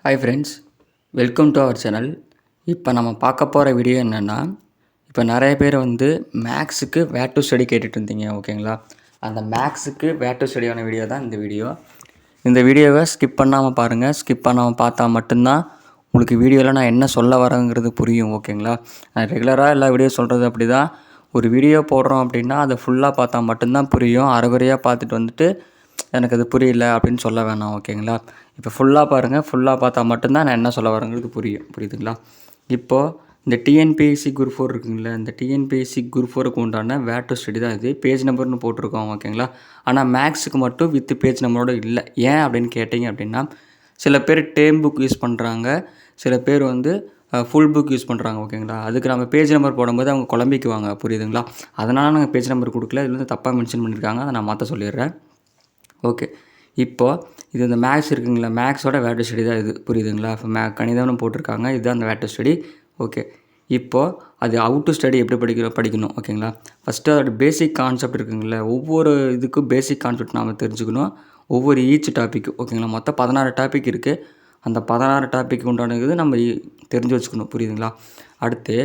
Hi friends, welcome to our channel. இப்போ நம்ம பார்க்க போகிற வீடியோ என்னென்னா, இப்போ நிறைய பேர் வந்து மேக்ஸுக்கு வேர் டு ஸ்டடி கேட்டுட்டு இருந்தீங்க. ஓகேங்களா? அந்த மேக்ஸுக்கு வேர் டு ஸ்டடியான வீடியோ தான் இந்த வீடியோ. இந்த வீடியோவை ஸ்கிப் பண்ணாமல் பாருங்கள். ஸ்கிப் பண்ணாமல் பார்த்தா மட்டும்தான் உங்களுக்கு வீடியோவில் நான் என்ன சொல்ல வரேங்கிறது புரியும். ஓகேங்களா? நான் ரெகுலராக எல்லா வீடியோ சொல்கிறது அப்படி தான். ஒரு வீடியோ போடுறோம் அப்படின்னா அதை ஃபுல்லாக பார்த்தா மட்டும்தான் புரியும். அரைகுறையாக பார்த்துட்டு வந்துட்டு எனக்கு அது புரியல அப்படின்னு சொல்ல வேணாம். ஓகேங்களா? இப்போ ஃபுல்லாக பாருங்கள். ஃபுல்லாக பார்த்தா மட்டும்தான் நான் என்ன சொல்ல வரேங்கிறது புரியுதுங்களா? இப்போது இந்த டிஎன்பிஎஸ்சி குரூப் 4 இருக்குங்களா, இந்த டிஎன்பிஎஸ்சி குரூப் 4க்கு உண்டான வேர் டு ஸ்டடி தான் இது. பேஜ் நம்பர்னு போட்டிருக்கோம். ஓகேங்களா? ஆனால் மேக்ஸுக்கு மட்டும் வித் பேஜ் நம்பரோடு இல்லை. ஏன் அப்படின்னு கேட்டிங்க அப்படின்னா, சில பேர் டேம் புக் யூஸ் பண்ணுறாங்க, சில பேர் வந்து ஃபுல் புக் யூஸ் பண்ணுறாங்க. ஓகேங்களா? அதுக்கு நம்ம பேஜ் நம்பர் போடும்போது அவங்க குழம்பிக்குவாங்க. புரியுதுங்களா? அதனால் நாங்கள் பேஜ் நம்பர் கொடுக்கல. இதில் வந்து தப்பாக மென்ஷன் பண்ணியிருக்காங்க. அதை நான் மாற்ற சொல்லிடுறேன். ஓகே. இப்போது இது இந்த மேக்ஸ் இருக்குங்களா, மேக்ஸோட வேர் டு ஸ்டடி தான் இது. புரியுதுங்களா? இப்போ கணிதம்னு போட்டிருக்காங்க. இதுதான் அந்த வேர் டு ஸ்டடி. ஓகே. இப்போது அது அவுட் டு ஸ்டடி எப்படி படிக்கணும். ஓகேங்களா? ஃபஸ்ட்டு அதோட பேசிக் கான்செப்ட் இருக்குங்களா, ஒவ்வொரு இதுக்கும் பேசிக் கான்செப்ட் நாம் தெரிஞ்சுக்கணும். ஒவ்வொரு ஈச் டாப்பிக்கு. ஓகேங்களா? மொத்தம் 16 டாபிக் இருக்குது. அந்த 16 டாபிக் உண்டான இது நம்ம தெரிஞ்சு வச்சுக்கணும். புரியுதுங்களா? அடுத்து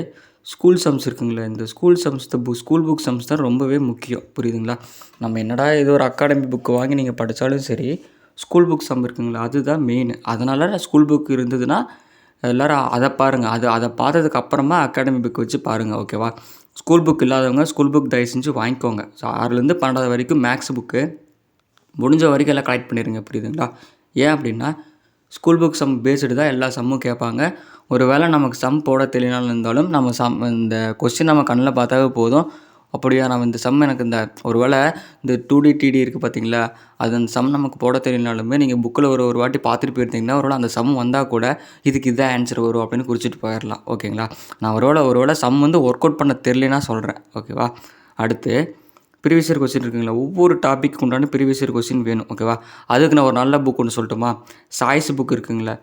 ஸ்கூல் சம்ஸ் இருக்குங்களா, இந்த ஸ்கூல் புக் சம்ஸ் தான் ரொம்பவே முக்கியம். புரியுதுங்களா? நம்ம என்னடா ஏதோ ஒரு அகாடமி புக்கு வாங்கி நீங்கள் படித்தாலும் சரி, ஸ்கூல் புக் சம் இருக்குங்களா, அதுதான் மெயின். அதனால் ஸ்கூல் புக் இருந்ததுன்னா எல்லோரும் அதை பாருங்கள். அதை பார்த்ததுக்கு அப்புறமா அகாடமி புக் வச்சு பாருங்கள். ஓகேவா? ஸ்கூல் புக் இல்லாதவங்க ஸ்கூல் புக் தயவு செஞ்சு வாங்கிக்கோங்க. ஸோ 6லேருந்து 12 வரைக்கும் மேக்ஸ் புக்கு முடிஞ்ச வரைக்கும் எல்லாம் கலெக்ட் பண்ணிடுங்க. புரியுதுங்களா? ஏன் அப்படின்னா, ஸ்கூல் புக் சம் பேஸ்டு தான் எல்லா சம்மும் கேட்பாங்க. ஒரு வேளை நமக்கு சம் போட தெரியனாலும் இருந்தாலும் நம்ம இந்த கொஸ்டின் நம்ம கண்ணில் பார்த்தாவே போதும். அப்படியா நம்ம இந்த சம் எனக்கு இந்த ஒரு வேளை இந்த 2D TD இருக்குது பார்த்தீங்களா, அது அந்த சம் நமக்கு போட தெரியனாலுமே நீங்கள் புக்கில் ஒரு வாட்டி பார்த்துட்டு போயிருந்தீங்கன்னா ஒரு வேளை அந்த சம் வந்தால் கூட இதுக்கு இதான் ஆன்சர் வரும் அப்படின்னு குறிச்சிட்டு போயிடலாம். ஓகேங்களா? நான் ஒரு வேளை சம் வந்து ஒர்க் அவுட் பண்ண தெரியலனா சொல்கிறேன். ஓகேவா? அடுத்து ப்ரீவியஸ் இயர் கொஸ்டின் இருக்குங்களா, ஒவ்வொரு டாபிக் உண்டான ப்ரீவியஸ் இயர் கொஸ்டின் வேணும். ஓகேவா? அதுக்கு நான் ஒரு நல்ல புக் ஒன்று சொல்லட்டுமா? சாய்ஸ் புக் இருக்குங்களா,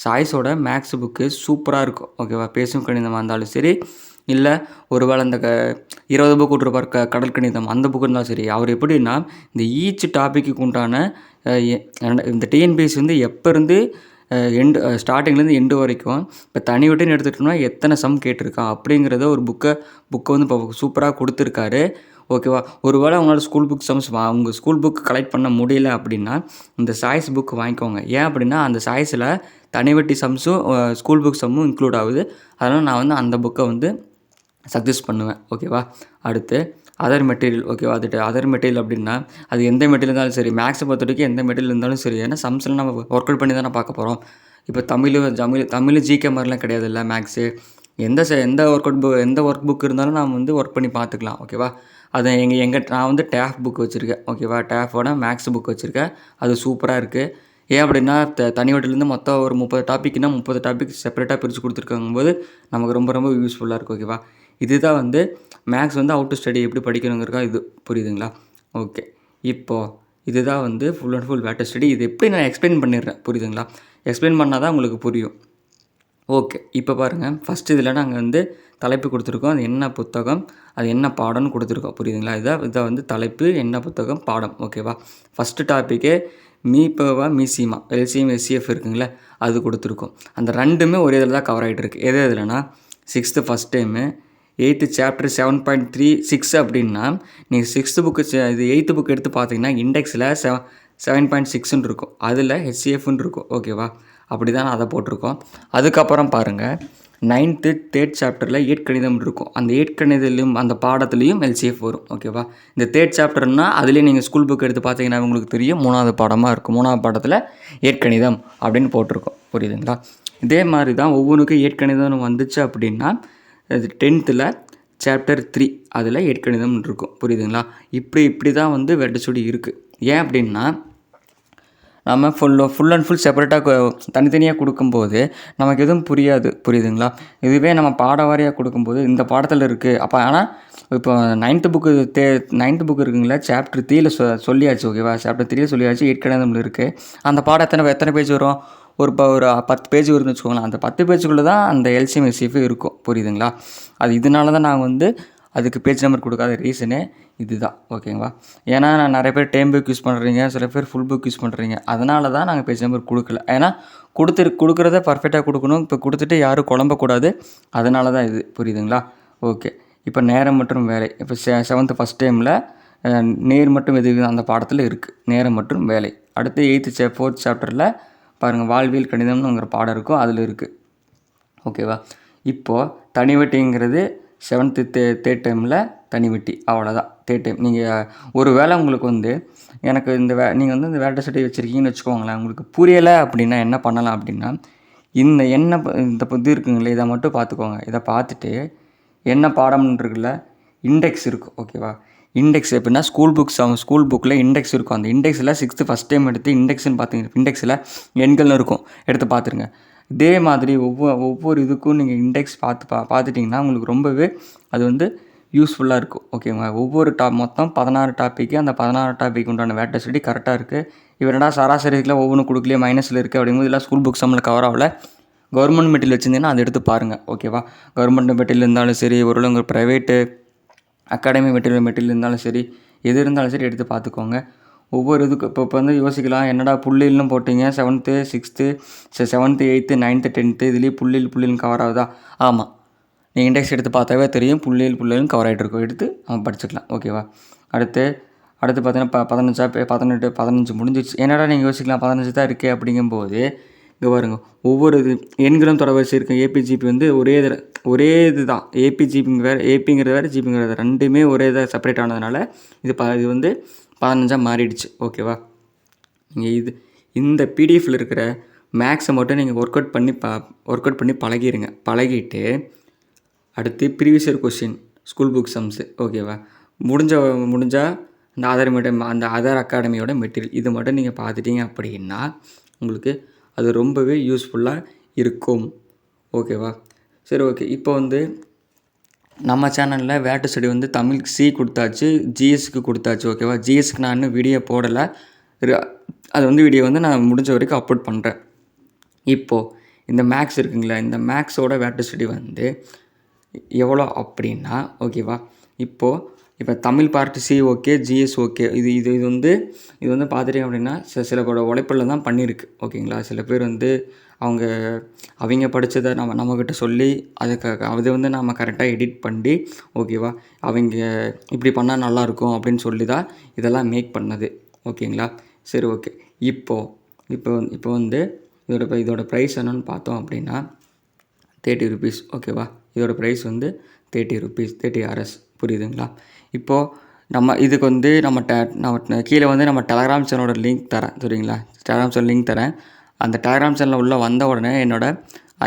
சாய்ஸோட மேக்ஸ் புக்கு சூப்பராக இருக்கும். ஓகேவா? பேசும் கணிதமாக இருந்தாலும் சரி, இல்லை ஒரு வேளை இந்த 20 புக் விட்ருப்பார் கடல் கணிதம், அந்த புக்கு இருந்தாலும் சரி. அவர் எப்படின்னா இந்த ஈச் டாப்பிக்கு உண்டான இந்த டிஎன்பிஎஸ்சி வந்து எப்போ இருந்து ஸ்டார்டிங்லேருந்து எண்டு வரைக்கும் இப்போ தனி விட்டுன்னு எடுத்துகிட்டோம்னா எத்தனை சம் கேட்டிருக்கான் அப்படிங்கிறத ஒரு புக்கை வந்து இப்போ சூப்பராக கொடுத்துருக்காரு. ஓகேவா? ஒரு வேளை அவங்களால ஸ்கூல் புக் சம்ஸ் உங்கள் ஸ்கூல் புக் கலெக்ட் பண்ண முடியல அப்படின்னா இந்த சாய்ஸ் புக் வாங்கிக்கோங்க. ஏன் அப்படின்னா அந்த சாய்ஸில் தனிவட்டி சம்ஸும் ஸ்கூல் புக் சம்மும் இன்க்ளூட் ஆகுது. அதனால் நான் வந்து அந்த புக்கை வந்து சஜஸ்ட் பண்ணுவேன். ஓகேவா? அடுத்து அதர் மெட்டீரியல். ஓகேவா? அதர் மெட்டீரியல் அப்படின்னா அது எந்த மெட்டீரியல் இருந்தாலும் சரி, மேக்ஸை பொறுத்த வரைக்கும் எந்த மெட்டீரியல் இருந்தாலும் சரி, ஏன்னா சம்ஸ்லாம் நம்ம ஒர்க் அவுட் பண்ணி தானே பார்க்க போகிறோம். இப்போ தமிழ் ஜிகே மாதிரிலாம் கிடையாது இல்லை மேக்ஸு. எந்த ஒர்க் புக் இருந்தாலும் நாம் வந்து ஒர்க் பண்ணி பார்த்துக்கலாம். ஓகேவா? அதை நான் வந்து டேஃப் புக் வச்சுருக்கேன். ஓகேவா? டேஃபோட மேக்ஸ் புக் வச்சுருக்கேன். அது சூப்பராக இருக்குது. ஏன் அப்படின்னா தனி வட்டிலேருந்து மொத்தம் ஒரு 30 டாப்பிக்னா 30 டாபிக் செப்பரேட்டாக பிரித்து கொடுத்துருக்காங்கும்போது நமக்கு ரொம்ப ரொம்ப யூஸ்ஃபுல்லாக இருக்கும். ஓகேவா? இதுதான் வந்து மேக்ஸ் வந்து அவுட் டு ஸ்டடி எப்படி படிக்கணுங்கிறக்கா இது. புரியுதுங்களா? ஓகே. இப்போது இதுதான் வந்து full and full where to study. இது எப்படி நான் எக்ஸ்பிளைன் பண்ணிடுறேன். புரியுதுங்களா? எக்ஸ்பிளைன் பண்ணால் தான் உங்களுக்கு புரியும். ஓகே. இப்போ பாருங்கள், ஃபஸ்ட்டு இதில் நாங்கள் வந்து தலைப்பு கொடுத்துருக்கோம். அது என்ன புத்தகம், அது என்ன பாடம்னு கொடுத்துருக்கோம். புரியுதுங்களா? இதை வந்து தலைப்பு, என்ன புத்தகம், பாடம். ஓகேவா? ஃபஸ்ட்டு டாப்பிக்கே மீபவா மீசிமா எல்சிஎம் எஸ்சிஎஃப் இருக்குங்களே, அது கொடுத்துருக்கோம். அந்த ரெண்டுமே ஒரே இதில் தான் கவர் ஆகிட்டு இருக்குது. எதுலனா 6th first time, 8th chapter 7.36 அப்படின்னா நீங்கள் 6th புக்கு இது 8th புக் எடுத்து பார்த்தீங்கன்னா இண்டெக்ஸில் 7.6ன்னு இருக்கும். அதில் ஹெச்சிஎஃப்னு இருக்கும். ஓகேவா? அப்படி தான் அதை போட்டிருக்கோம். அதுக்கப்புறம் பாருங்கள், 9th 3rd சாப்டரில் 8 கணிதம் இருக்கும். அந்த 8 கணிதத்துலேயும் அந்த பாடத்துலேயும் எல்சிஎஃப் வரும். ஓகேவா? இந்த 3rd சாப்டர்னால் அதுலேயே நீங்கள் ஸ்கூல் புக் எடுத்து பார்த்தீங்கன்னா உங்களுக்கு தெரியும் 3வது பாடமாக இருக்கும். 3வது பாடத்தில் 8 கணிதம் அப்படின்னு போட்டிருக்கோம். புரியுதுங்களா? இதே மாதிரி தான் ஒவ்வொன்றுக்கும் 8 கணிதம்னு வந்துச்சு அப்படின்னா இது 10th சாப்டர் 3 அதில் 8 கணிதம் இருக்கும். புரியுதுங்களா? இப்படி தான் வந்து வேர் டு ஸ்டடி இருக்குது. ஏன் அப்படின்னா நம்ம ஃபுல் அண்ட் ஃபுல் செப்பரேட்டாக தனித்தனியாக கொடுக்கும்போது நமக்கு எதுவும் புரியாது. புரியுதுங்களா? இதுவே நம்ம பாட வாரியாக கொடுக்கும்போது இந்த பாடத்தில் இருக்குது. அப்போ ஆனால் இப்போ 9th புக்கு இருக்குங்களா, சாப்டர் 3ல சொல்லியாச்சு. ஓகேவா? சாப்டர் 3ல சொல்லியாச்சு 8 கணிதம்ல இருக்குது. அந்த பாடம் எத்தனை பேஜ் வரும்? ஒரு 10 பேஜ் வருதுன்னு வச்சுக்கோங்களேன். அந்த 10 பேஜுக்குள்ளே தான் அந்த எல்சிஎம் எஸ்சிஎஃப் இருக்கும். புரியுதுங்களா? அது இதனால தான் நாங்கள் வந்து அதுக்கு பேஜ் நம்பர் கொடுக்காத ரீசனே இதுதான். ஓகேங்களா? ஏன்னா நான் நிறைய பேர் டேம் புக் யூஸ் பண்ணுறீங்க, சில பேர் ஃபுல் புக் யூஸ் பண்ணுறீங்க. அதனால தான் நாங்கள் பேஜ் நம்பர் கொடுக்கல. ஏன்னா கொடுக்குறத பர்ஃபெக்டாக கொடுக்கணும். இப்போ கொடுத்துட்டு யாரும் குழம்பக்கூடாது. அதனால தான் இது. புரியுதுங்களா? ஓகே. இப்போ நேரம் மற்றும் வேலை. இப்போ 7th ஃபஸ்ட் டைமில் நேர் மற்றும் எது அந்த பாடத்தில் இருக்குது. நேரம் மற்றும் வேலை. அடுத்து 4th சாப்டரில் பாருங்கள், வாழ்வியல் கணிதம்னுங்கிற பாடம் இருக்கும், அதில் இருக்குது. ஓகேவா? இப்போது தனிவட்டிங்கிறது 7th தேர்ட் டைமில் தனிவட்டி. அவ்வளோதான் தேர்ட் டைம். நீங்கள் ஒரு வேளை உங்களுக்கு வந்து எனக்கு நீங்கள் வந்து இந்த வேட்டை சட்டை வச்சுருக்கீங்கன்னு வச்சுக்கோங்களேன். உங்களுக்கு புரியலை அப்படின்னா என்ன பண்ணலாம் அப்படின்னா, இந்த இது இருக்குங்களே, இதை மட்டும் பார்த்துக்கோங்க. இதை பார்த்துட்டு என்ன பாடம்னு இருக்குல்ல, இண்டெக்ஸ் இருக்கும். ஓகேவா? இண்டெக்ஸ் எப்படின்னா ஸ்கூல் புக்கில் இண்டெக்ஸ் இருக்கும். அந்த இண்டெக்ஸில் 6th ஃபஸ்ட் டைம் எடுத்து இண்டெக்ஸ்ன்னு பார்த்தீங்க, இண்டெக்ஸில் எண்கள்னு இருக்கும், எடுத்து பார்த்துருங்க. இதே மாதிரி ஒவ்வொரு இதுக்கும் நீங்கள் இண்டெக்ஸ் பார்த்துட்டிங்கன்னா உங்களுக்கு ரொம்பவே அது வந்து யூஸ்ஃபுல்லாக இருக்கும். ஓகேங்களா? ஒவ்வொரு மொத்தம் 16 டாப்பிக்கு. அந்த 16 டாபிக் உண்டான வேட்டை ஸ்டடி கரெக்டாக இருக்குது. இவரடா சராசரிக்கில் ஒவ்வொன்றும் கொடுக்கலையே, மைனஸில் இருக்குது அப்படிங்கும்போது எல்லாம் ஸ்கூல் புக் சம்மில் கவர் ஆகல. கவர்மெண்ட் மெட்டீரியல் வச்சுருந்தீங்கன்னா அதை எடுத்து பாருங்கள். ஓகேவா? கவர்மெண்ட் மெட்டீரியல் இருந்தாலும் சரி, ஒரு உங்கள் ப்ரைவேட்டு அகாடமி மெட்டீரியல் இருந்தாலும் சரி, எது இருந்தாலும் சரி எடுத்து பார்த்துக்கோங்க. ஒவ்வொரு இதுக்கு இப்போ வந்து யோசிக்கலாம், என்னடா புள்ளில்னு போட்டிங்க, 7th 6th 7th 8th 9th 10th இதுலேயே புள்ளில்னு கவர் ஆகுதா? ஆமாம், நீங்கள் இண்டெக்ஸ் எடுத்து பார்த்தாவே தெரியும், புள்ளில்னு கவர் ஆகிட்டு இருக்கும். எடுத்து நம்ம படிச்சுக்கலாம். ஓகேவா? அடுத்து பார்த்தீங்கன்னா 15 முடிஞ்சிச்சு. என்னடா நீங்கள் யோசிக்கலாம், 15 தான் இருக்கே அப்படிங்கும்போது இங்கே பாருங்கள், ஒவ்வொரு எண்களும் தொடர்வரிசை இருக்குது. ஏபிஜிபி வந்து ஒரே இது தான். ஏபிஜிபிங்க வேறு, ஏபிங்கிறது வேறு, ஜிபிங்கிறது ரெண்டுமே ஒரே இதாக செப்பரேட் ஆனதுனால இது வந்து 15 மாறிடுச்சு. ஓகேவா? நீங்கள் இந்த பிடிஎஃப்பில் இருக்கிற மேக்ஸை மட்டும் நீங்கள் ஒர்க் அவுட் பண்ணி பழகிட்டு அடுத்து previous year question, school book sums. ஓகேவா? முடிஞ்சால் அந்த ஆதார் அகாடமியோட மெட்டீரியல் இது மட்டும் நீங்கள் பார்த்துட்டீங்க அப்படின்னா உங்களுக்கு அது ரொம்பவே யூஸ்ஃபுல்லாக இருக்கும். ஓகேவா? சரி, ஓகே. இப்போ வந்து நம்ம சேனலில் வேட்டை ஸ்டடி வந்து தமிழ் சி கொடுத்தாச்சு, ஜிஎஸ்க்கு கொடுத்தாச்சு. ஓகேவா? ஜிஎஸ்க்கு நான் இன்னும் வீடியோ போடலை. அது வந்து வீடியோ வந்து நான் முடிஞ்ச வரைக்கும் அப்லோட் பண்ணுறேன். இப்போது இந்த மேக்ஸ் இருக்குங்களா, இந்த மேக்ஸோட வேட்டை ஸ்டடி வந்து எவ்வளோ அப்படின்னா, ஓகேவா, இப்போ Tamil part C okay, GS okay. இது வந்து பார்த்துட்டீங்க அப்படின்னா சில பேரோட உழைப்பில் தான் பண்ணியிருக்கு. ஓகேங்களா? சில பேர் வந்து அவங்க படித்ததை நம்மக்கிட்ட சொல்லி அதை வந்து நம்ம கரெக்டாக எடிட் பண்ணி, ஓகேவா, அவங்க இப்படி பண்ணால் நல்லாயிருக்கும் அப்படின்னு சொல்லி தான் இதெல்லாம் மேக் பண்ணது. ஓகேங்களா? சரி, ஓகே. இப்போ வந்து இதோட ப்ரைஸ் என்னன்னு பார்த்தோம் அப்படின்னா 30 rupees. ஓகேவா? இதோட ப்ரைஸ் வந்து 30 rupees, 30 Rs. புரியுதுங்களா? இப்போது நம்ம இதுக்கு வந்து நம்ம கீழே வந்து நம்ம டெலகிராம் சேனலோட லிங்க் தரேன். சரிங்களா? டெலகிராம் சேனல் லிங்க் தரேன். அந்த டெலகிராம் சேனலில் உள்ளே வந்த உடனே என்னோடய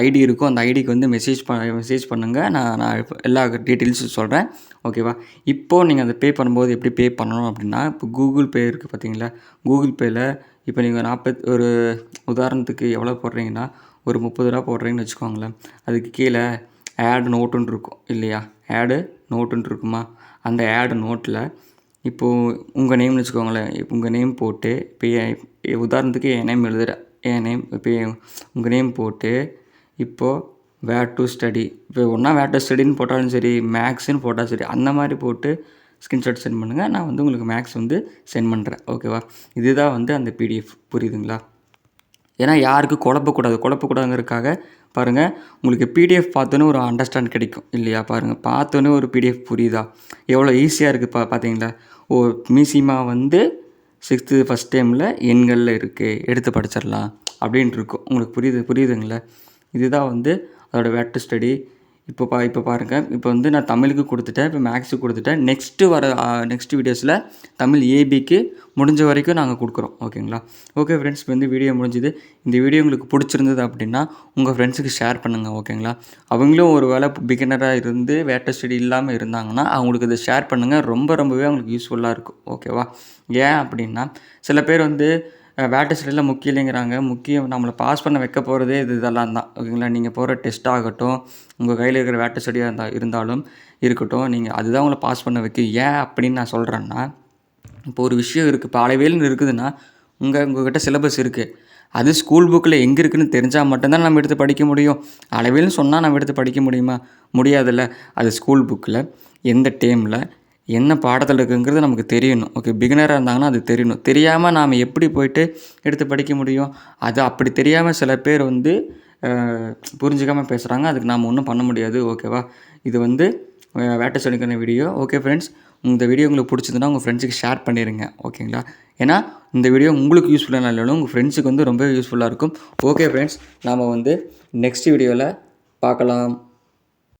ஐடி இருக்கும். அந்த ஐடிக்கு வந்து மெசேஜ் பண்ணுங்கள். நான் எல்லா டீட்டெயில்ஸும் சொல்கிறேன். ஓகேவா? இப்போது நீங்கள் அதை பே பண்ணும்போது எப்படி பே பண்ணணும் அப்படின்னா, இப்போ கூகுள் பே இருக்குது பார்த்தீங்களா? கூகுள் பேயில் இப்போ நீங்கள் ஒரு உதாரணத்துக்கு எவ்வளோ போடுறீங்கன்னா, ஒரு 30 ரூபா போடுறீங்கன்னு வச்சுக்கோங்களேன். அதுக்கு கீழே ஆட் நோட்டுன்னு இருக்கும் இல்லையா? ஆடு நோட்டுன்னு இருக்குமா? அந்த ஆடு நோட்டில் இப்போது உங்கள் நேம்னு வச்சுக்கோங்களேன். இப்போ உங்கள் நேம் போட்டு, இப்போ உதாரணத்துக்கு என் நேம் எழுதுகிறேன். என் நேம் இப்போ உங்கள் நேம் போட்டு, இப்போது வேர் டு ஸ்டடி, இப்போ ஒன்றா வேர் டு ஸ்டடின்னு போட்டாலும் சரி, மேக்ஸ்ன்னு போட்டாலும் சரி, அந்த மாதிரி போட்டு ஸ்க்ரீன்ஷாட் சென்ட் பண்ணுங்கள். நான் வந்து உங்களுக்கு மேக்ஸ் வந்து சென்ட் பண்ணுறேன். ஓகேவா? இதுதான் வந்து அந்த பிடிஎஃப். புரியுதுங்களா? ஏன்னா யாருக்கும் குழப்பக்கூடாதுங்கிறதுக்காக பாருங்கள், உங்களுக்கு பிடிஎஃப் பார்த்தோன்னே ஒரு அண்டர்ஸ்டாண்ட் கிடைக்கும் இல்லையா? பாருங்கள், பார்த்தோன்னே ஒரு பிடிஎஃப் புரியுதா? எவ்வளோ ஈஸியாக இருக்குது பார்த்தீங்களா? மீசிமா வந்து 6th ஃபஸ்ட் டைமில் எண்களில் இருக்குது, எடுத்து படிச்சிடலாம் அப்படின்ட்டு இருக்கும். உங்களுக்கு புரியுதுங்களா? இதுதான் வந்து அதோடய வேட்டை ஸ்டடி. இப்போ பாருங்கள், இப்போ வந்து நான் தமிழுக்கு கொடுத்துட்டேன், இப்போ மேக்ஸுக்கு கொடுத்துட்டேன். நெக்ஸ்ட் வீடியோஸில் தமிழ் ஏபிக்கு முடிஞ்ச வரைக்கும் நாங்கள் கொடுக்குறோம். ஓகேங்களா? ஓகே ஃப்ரெண்ட்ஸ், இப்போ வந்து வீடியோ முடிஞ்சுது. இந்த வீடியோ உங்களுக்கு பிடிச்சிருந்தது அப்படின்னா உங்கள் ஃப்ரெண்ட்ஸுக்கு ஷேர் பண்ணுங்கள். ஓகேங்களா? அவங்களும் ஒரு வேளை பிகினராக இருந்து வேட்டை ஸ்டடி இல்லாமல் இருந்தாங்கன்னா அவங்களுக்கு இதை ஷேர் பண்ணுங்கள். ரொம்பவே அவங்களுக்கு யூஸ்ஃபுல்லாக இருக்கும். ஓகேவா? ஏன் அப்படின்னா சில பேர் வந்து வேட்டை ஸ்டடியில் முக்கியம் இல்லைங்கிறாங்க. நம்மளை பாஸ் பண்ண வைக்க போகிறதே இதெல்லாம் தான். ஓகேங்களா? நீங்கள் போகிற டெஸ்ட் ஆகட்டும், உங்கள் கையில் இருக்கிற வேட்டை ஸ்டடியாக இருந்தாலும் இருக்கட்டும், நீங்கள் அதுதான் உங்களை பாஸ் பண்ண வைக்கும். ஏன் அப்படின்னு நான் சொல்கிறேன்னா, இப்போ ஒரு விஷயம் இருக்குது, இப்போ அளவியல்னு இருக்குதுன்னா உங்கள்கிட்ட சிலபஸ் இருக்குது. அது ஸ்கூல் புக்கில் எங்கே இருக்குதுன்னு தெரிஞ்சால் மட்டும்தான் நம்ம எடுத்து படிக்க முடியும். அளவியல்னு சொன்னால் நம்ம எடுத்து படிக்க முடியுமா? முடியாதுல்ல. அது ஸ்கூல் புக்கில் எந்த டேமில் என்ன பாடத்தில் இருக்குங்கிறது நமக்கு தெரியணும். ஓகே, பிகினராக இருந்தாங்கன்னா அது தெரியணும். தெரியாமல் நாம் எப்படி போய்ட்டு எடுத்து படிக்க முடியும்? அது அப்படி தெரியாமல் சில பேர் வந்து புரிஞ்சிக்காமல் பேசுகிறாங்க. அதுக்கு நாம் ஒன்றும் பண்ண முடியாது. ஓகேவா? இது வந்து வேட்டை சொல்லிக்கிற வீடியோ. ஓகே ஃப்ரெண்ட்ஸ், இந்த வீடியோ உங்களுக்கு பிடிச்சதுன்னா உங்கள் ஃப்ரெண்ட்ஸுக்கு ஷேர் பண்ணிடுங்க. ஓகேங்களா? ஏன்னா இந்த வீடியோ உங்களுக்கு யூஸ்ஃபுல்லாக இல்லைனாலும் உங்கள் ஃப்ரெண்ட்ஸுக்கு வந்து ரொம்ப யூஸ்ஃபுல்லாக இருக்கும். ஓகே ஃப்ரெண்ட்ஸ், நாம் வந்து நெக்ஸ்ட் வீடியோவில் பார்க்கலாம்.